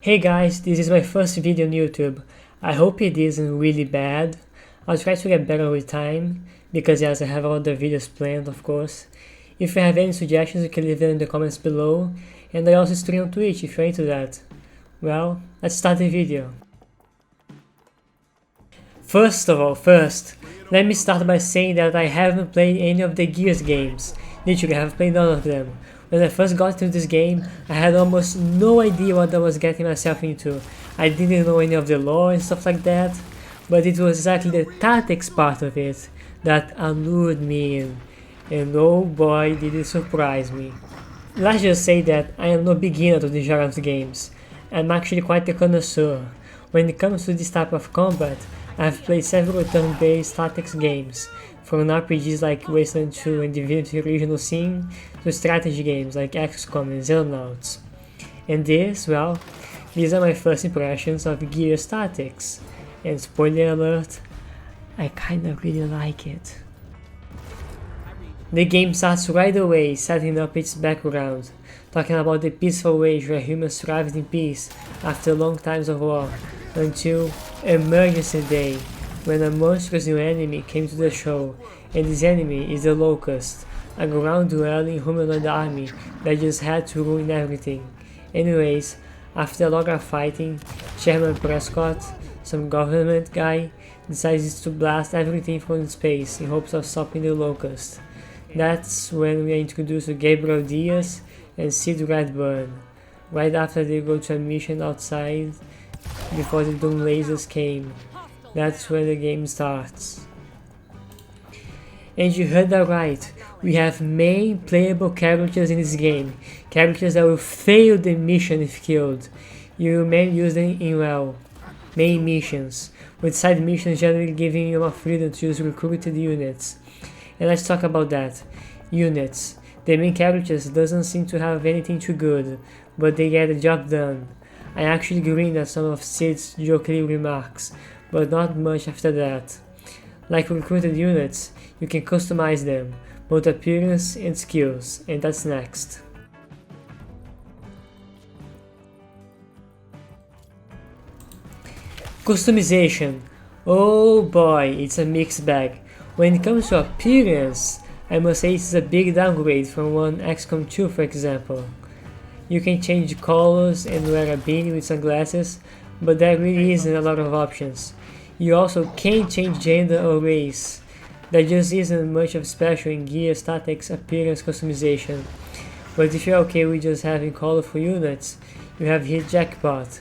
Hey guys, this is my first video on YouTube. I hope it isn't really bad. I'll try to get better with time, because yes, I have other videos planned, of course. If you have any suggestions, you can leave them in the comments below, and I also stream on Twitch if you're into that. Well, let's start the video. First, let me start by saying that I haven't played any of the Gears games. Literally, I have played none of them. When I first got into this game, I had almost no idea what I was getting myself into. I didn't know any of the lore and stuff like that, but it was exactly the tactics part of it that allured me in, and oh boy did it surprise me. Let's just say that I am no beginner to the genre of games. I'm actually quite a connoisseur. When it comes to this type of combat, I've played several turn-based tactics games, from RPGs like Wasteland 2 and Divinity Original Sin to strategy games like XCOM and Xenonauts. And these are my first impressions of Gears Tactics. And spoiler alert, I kinda really like it. The game starts right away setting up its background, talking about the peaceful age where humans thrived in peace after long times of war, until Emergency Day, when a monstrous new enemy came to the show, and this enemy is the Locust, a ground-dwelling humanoid army that just had to ruin everything. Anyways, after a lot of fighting, Chairman Prescott, some government guy, decides to blast everything from space in hopes of stopping the Locust. That's when we are introduced to Gabriel Diaz and Sid Redburn, right after they go to a mission outside before the Doom lasers came. That's when the game starts. And you heard that right, we have main playable characters in this game, characters that will fail the mission if killed. You may use them in main missions, with side missions generally giving you more freedom to use recruited units. And let's talk about that. Units. The main characters doesn't seem to have anything too good, but they get the job done. I actually grinned at some of Sid's jokey remarks, but not much after that. Like recruited units, you can customize them, both appearance and skills, and that's next. Customization. Oh boy, it's a mixed bag. When it comes to appearance, I must say it's a big downgrade from one XCOM 2 for example. You can change colors and wear a beanie with sunglasses, but there really isn't a lot of options. You also can't change gender or race. There just isn't much of special in Gears Tactics appearance customization. But if you're okay with just having colorful units, you have hit jackpot.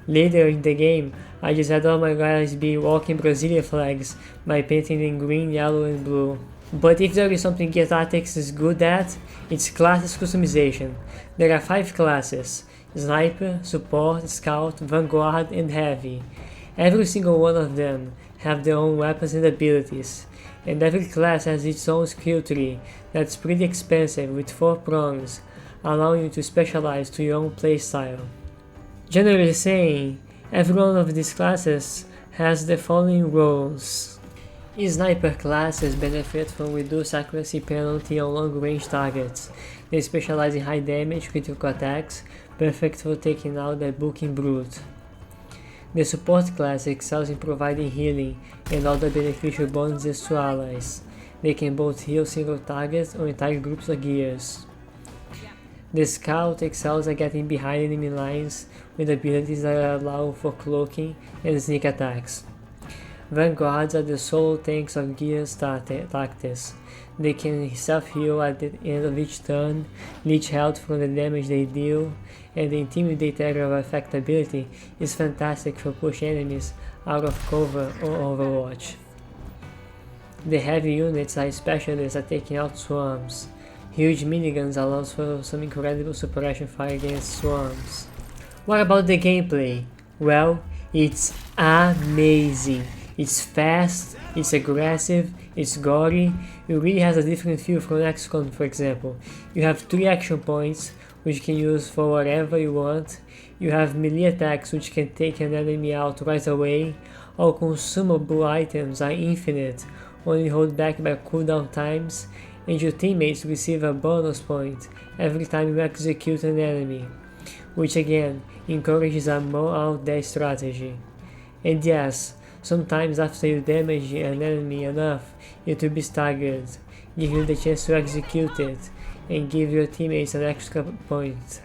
Later in the game, I just had all my guys be walking Brazilian flags by painting them green, yellow and blue. But if there is something Gears Tactics is good at, it's classes customization. There are 5 classes: Sniper, Support, Scout, Vanguard and Heavy. Every single one of them have their own weapons and abilities, and every class has its own skill tree that's pretty expensive with 4 prongs, allowing you to specialize to your own playstyle. Generally saying, every one of these classes has the following roles. Sniper classes benefit from reduced accuracy penalty on long-range targets. They specialize in high damage critical attacks, perfect for taking out the booking brute. The support class excels in providing healing and other beneficial bonuses to allies. They can both heal single targets or entire groups of gears. The scout excels at getting behind enemy lines with abilities that allow for cloaking and sneak attacks. Vanguards are the solo tanks of Gears Tactics. They can self-heal at the end of each turn, leech health from the damage they deal, and the Intimidate area of effect ability is fantastic for pushing enemies out of cover or Overwatch. The heavy units are specialists at taking out swarms. Huge miniguns allows for some incredible suppression fire against swarms. What about the gameplay? Well, it's amazing. It's fast, it's aggressive, it's gory. It really has a different feel from XCOM for example. You have 3 action points, which you can use for whatever you want. You have melee attacks which can take an enemy out right away. All consumable items are infinite, only hold back by cooldown times, and your teammates receive a bonus point every time you execute an enemy, which again encourages a more out-there strategy. And yes, sometimes after you damage an enemy enough, it will be staggered, give you the chance to execute it, and give your teammates an extra point,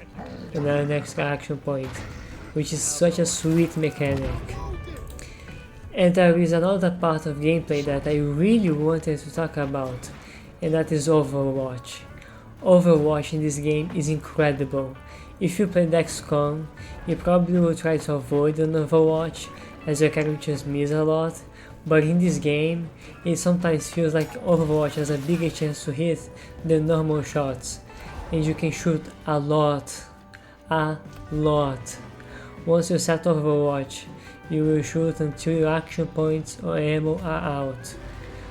an extra action point, which is such a sweet mechanic. And there is another part of gameplay that I really wanted to talk about, and that is Overwatch. Overwatch in this game is incredible. If you played XCOM, you probably will try to avoid an Overwatch, as your characters miss a lot, but in this game, it sometimes feels like Overwatch has a bigger chance to hit than normal shots, and you can shoot a lot. Once you set Overwatch, you will shoot until your action points or ammo are out,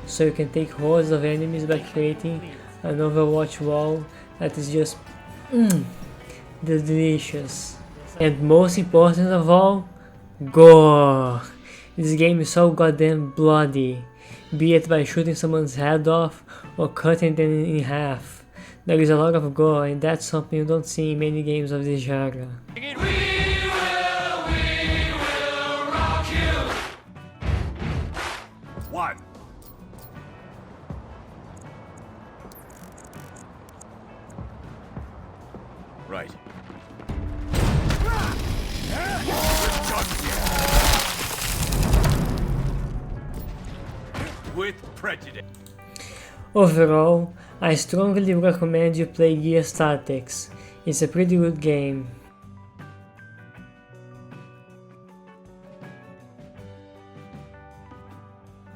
so you can take hordes of enemies by creating an Overwatch wall that is just delicious. And most important of all, gore. This game is so goddamn bloody, be it by shooting someone's head off or cutting them in half. There is a lot of gore, and that's something you don't see in many games of this genre. We will rock you! One. Right. With prejudice. Overall, I strongly recommend you play Gears Tactics. It's a pretty good game.